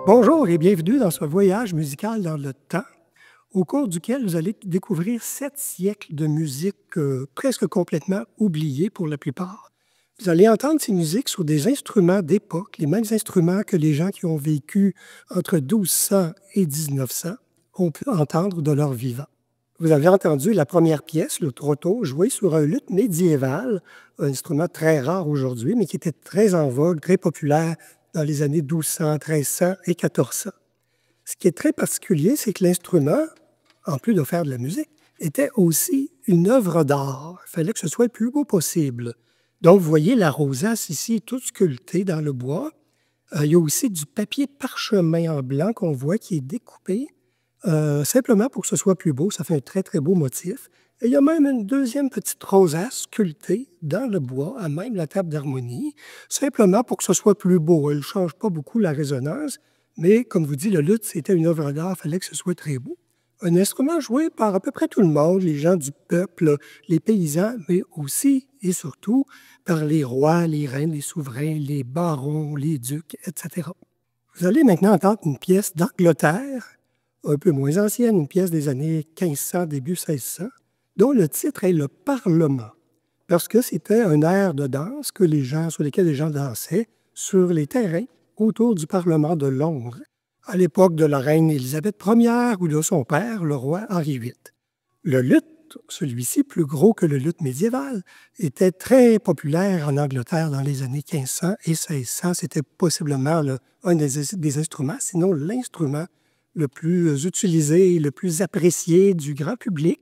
Bonjour et bienvenue dans ce voyage musical dans le temps, au cours duquel vous allez découvrir 7 siècles de musique presque complètement oubliés pour la plupart. Vous allez entendre ces musiques sur des instruments d'époque, les mêmes instruments que les gens qui ont vécu entre 1200 et 1900 ont pu entendre de leur vivant. Vous avez entendu la première pièce, le trotto, joué sur un luth médiéval, un instrument très rare aujourd'hui, mais qui était très en vogue, très populaire dans les années 1200, 1300 et 1400. Ce qui est très particulier, c'est que l'instrument, en plus de faire de la musique, était aussi une œuvre d'art. Il fallait que ce soit le plus beau possible. Donc, vous voyez la rosace ici, toute sculptée dans le bois. Il y a aussi du papier parchemin en blanc qu'on voit qui est découpé, simplement pour que ce soit plus beau. Ça fait un très, très beau motif. Et il y a même une deuxième petite rosace sculptée dans le bois, à même la table d'harmonie, simplement pour que ce soit plus beau. Elle ne change pas beaucoup la résonance, mais comme vous dit, le luth, c'était une œuvre d'art, il fallait que ce soit très beau. Un instrument joué par à peu près tout le monde, les gens du peuple, les paysans, mais aussi et surtout par les rois, les reines, les souverains, les barons, les ducs, etc. Vous allez maintenant entendre une pièce d'Angleterre, un peu moins ancienne, une pièce des années 1500, début 1600, dont le titre est Le Parlement, parce que c'était un air de danse sur lesquels les gens dansaient sur les terrains autour du Parlement de Londres, à l'époque de la reine Élisabeth Ier ou de son père, le roi Henri VIII. Le luth, celui-ci plus gros que le luth médiéval, était très populaire en Angleterre dans les années 1500 et 1600. C'était possiblement un des instruments, sinon l'instrument le plus utilisé, le plus apprécié du grand public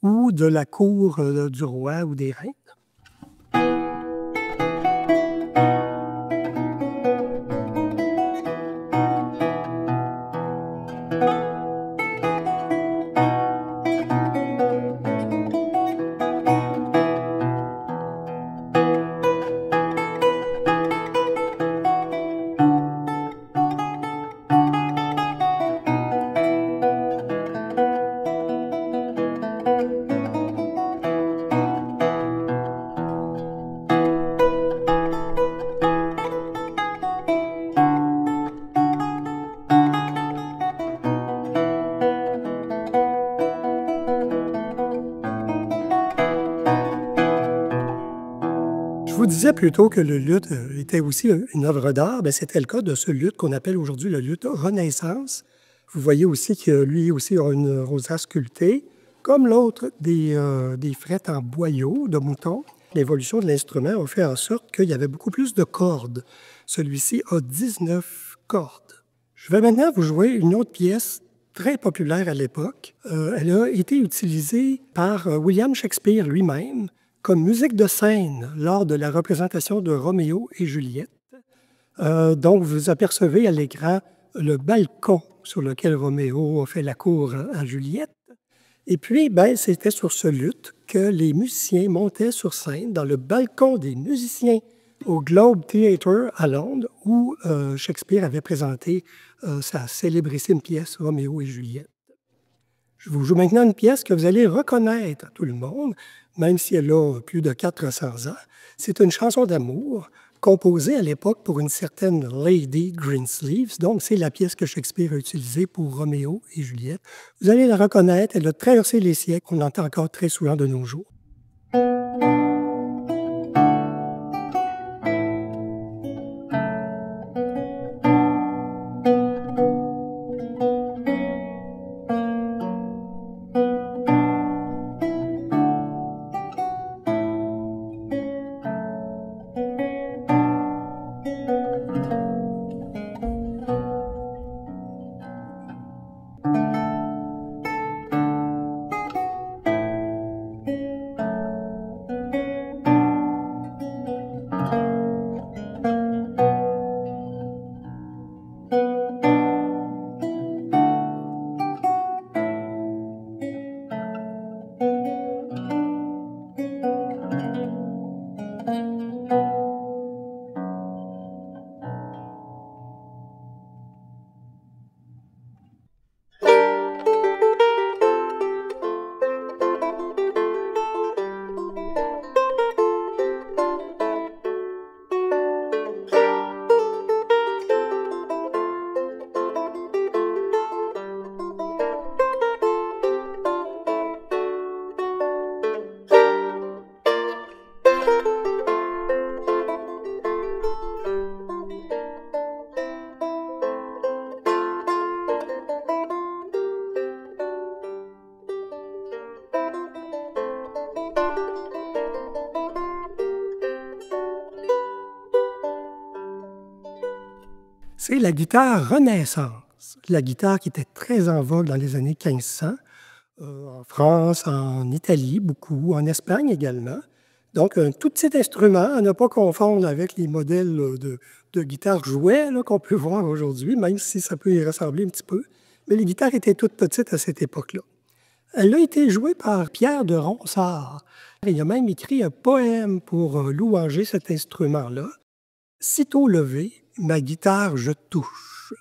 ou de la cour du roi ou des reines. Je vous disais plutôt que le luth était aussi une œuvre d'art. C'était le cas de ce luth qu'on appelle aujourd'hui le luth Renaissance. Vous voyez aussi que lui aussi a une rosace sculptée, comme l'autre des frettes en boyau de mouton. L'évolution de l'instrument a fait en sorte qu'il y avait beaucoup plus de cordes. Celui-ci a 19 cordes. Je vais maintenant vous jouer une autre pièce très populaire à l'époque. Elle a été utilisée par William Shakespeare lui-même comme musique de scène lors de la représentation de Roméo et Juliette. Donc, vous apercevez à l'écran le balcon sur lequel Roméo a fait la cour à Juliette. Et puis, c'était sur ce luth que les musiciens montaient sur scène dans le balcon des musiciens au Globe Theatre à Londres, où Shakespeare avait présenté sa célébrissime pièce Roméo et Juliette. Je vous joue maintenant une pièce que vous allez reconnaître à tout le monde, même si elle a plus de 400 ans. C'est une chanson d'amour composée à l'époque pour une certaine Lady Greensleeves. Donc, c'est la pièce que Shakespeare a utilisée pour Roméo et Juliette. Vous allez la reconnaître, elle a traversé les siècles, on l'entend encore très souvent de nos jours. C'est la guitare Renaissance. La guitare qui était très en vogue dans les années 1500, en France, en Italie beaucoup, en Espagne également. Donc, un tout petit instrument, à ne pas confondre avec les modèles de guitare jouets qu'on peut voir aujourd'hui, même si ça peut y ressembler un petit peu. Mais les guitares étaient toutes petites à cette époque-là. Elle a été jouée par Pierre de Ronsard. Il a même écrit un poème pour louanger cet instrument-là. Sitôt levé, ma guitare je touche.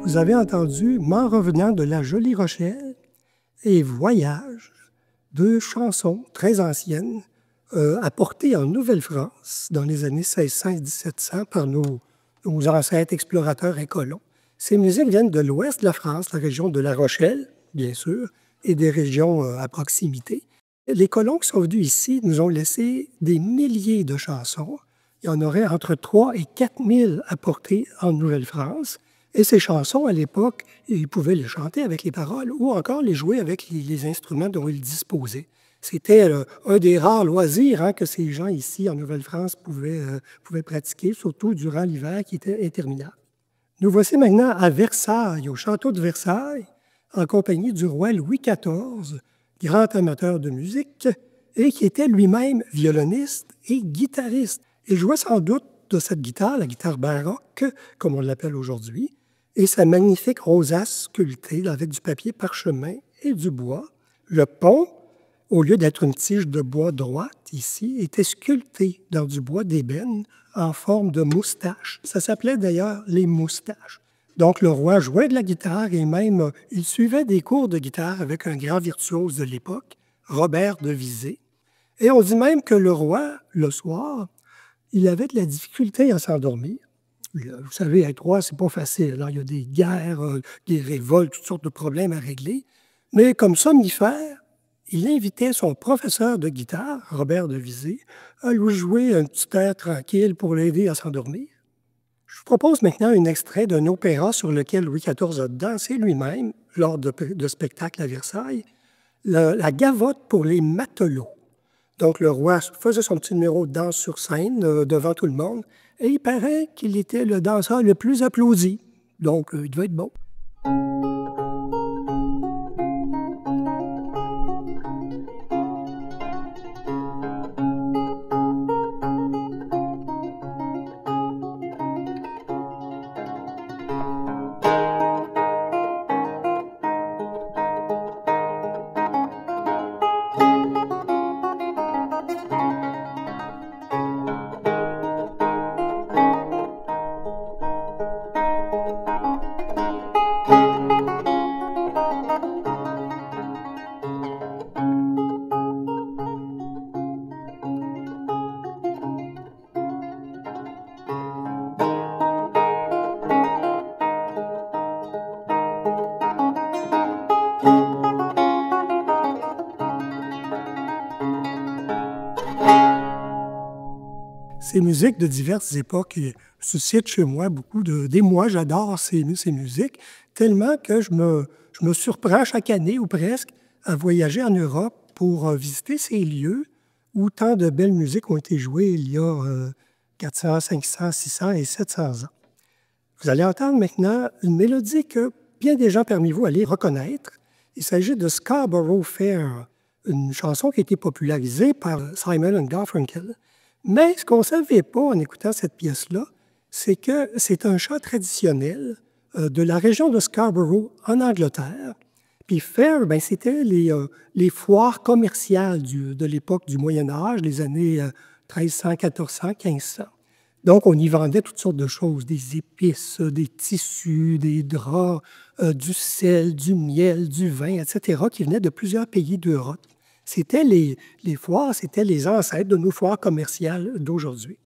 Vous avez entendu M'en revenant de la Jolie Rochelle et Voyage, deux chansons très anciennes apportées en Nouvelle-France dans les années 1600 et 1700 par nos ancêtres explorateurs et colons. Ces musiques viennent de l'ouest de la France, la région de La Rochelle, bien sûr, et des régions à proximité. Les colons qui sont venus ici nous ont laissé des milliers de chansons. Il y en aurait entre 3 et 4 000 apportées en Nouvelle-France. Et ces chansons, à l'époque, ils pouvaient les chanter avec les paroles ou encore les jouer avec les instruments dont ils disposaient. C'était un des rares loisirs que ces gens ici en Nouvelle-France pouvaient pratiquer, surtout durant l'hiver qui était interminable. Nous voici maintenant à Versailles, au château de Versailles, en compagnie du roi Louis XIV, grand amateur de musique, et qui était lui-même violoniste et guitariste. Il jouait sans doute de cette guitare, la guitare baroque, comme on l'appelle aujourd'hui, et sa magnifique rosace sculptée avec du papier parchemin et du bois. Le pont, au lieu d'être une tige de bois droite ici, était sculpté dans du bois d'ébène en forme de moustache. Ça s'appelait d'ailleurs les moustaches. Donc le roi jouait de la guitare et même il suivait des cours de guitare avec un grand virtuose de l'époque, Robert de Visé. Et on dit même que le roi, le soir, il avait de la difficulté à s'endormir. Vous savez, être roi, c'est pas facile. Alors, il y a des guerres, des révoltes, toutes sortes de problèmes à régler. Mais comme somnifère, il invitait son professeur de guitare, Robert de Visé, à lui jouer un petit air tranquille pour l'aider à s'endormir. Je vous propose maintenant un extrait d'un opéra sur lequel Louis XIV a dansé lui-même lors de spectacles à Versailles, la gavotte pour les matelots. Donc, le roi faisait son petit numéro de danse sur scène devant tout le monde, et il paraît qu'il était le danseur le plus applaudi. Donc, il devait être bon. Ces musiques de diverses époques suscitent chez moi beaucoup d'émoi. J'adore ces musiques, tellement que je me surprends chaque année ou presque à voyager en Europe pour visiter ces lieux où tant de belles musiques ont été jouées il y a 400, 500, 600 et 700 ans. Vous allez entendre maintenant une mélodie que bien des gens parmi vous allez reconnaître. Il s'agit de Scarborough Fair, une chanson qui a été popularisée par Simon and Garfunkel. Mais ce qu'on ne savait pas en écoutant cette pièce-là, c'est que c'est un chant traditionnel de la région de Scarborough, en Angleterre. Puis Fair, ben, c'était les foires commerciales de l'époque du Moyen Âge, les années 1300, 1400, 1500. Donc, on y vendait toutes sortes de choses, des épices, des tissus, des draps, du sel, du miel, du vin, etc., qui venaient de plusieurs pays d'Europe. C'était les foires, c'était les ancêtres de nos foires commerciales d'aujourd'hui.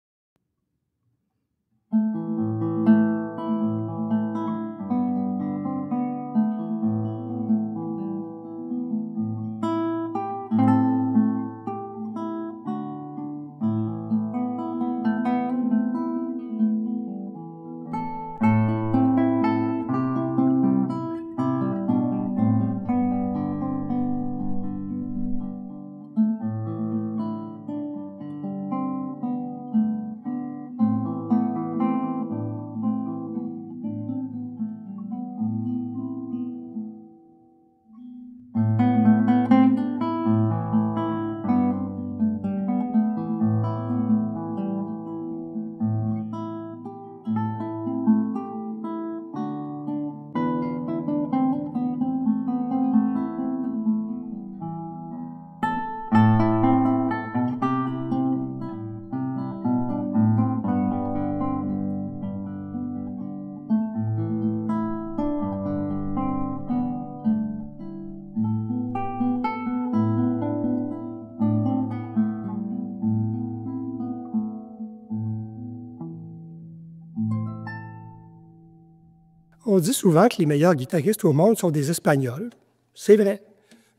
On dit souvent que les meilleurs guitaristes au monde sont des Espagnols. C'est vrai.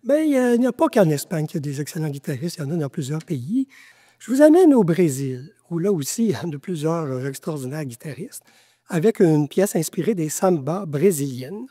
Mais il n'y a pas qu'en Espagne qu'il y a des excellents guitaristes, il y en a dans plusieurs pays. Je vous amène au Brésil, où là aussi, il y a de plusieurs extraordinaires guitaristes, avec une pièce inspirée des sambas brésiliennes.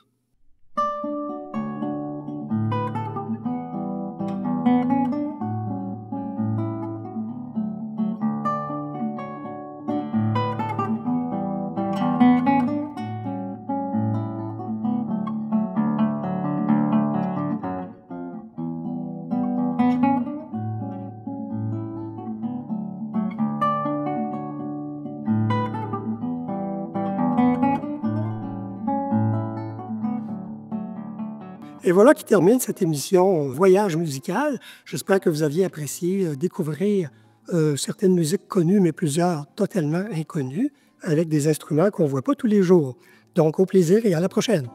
Et voilà qui termine cette émission Voyage musical. J'espère que vous aviez apprécié découvrir certaines musiques connues, mais plusieurs totalement inconnues, avec des instruments qu'on ne voit pas tous les jours. Donc, au plaisir et à la prochaine.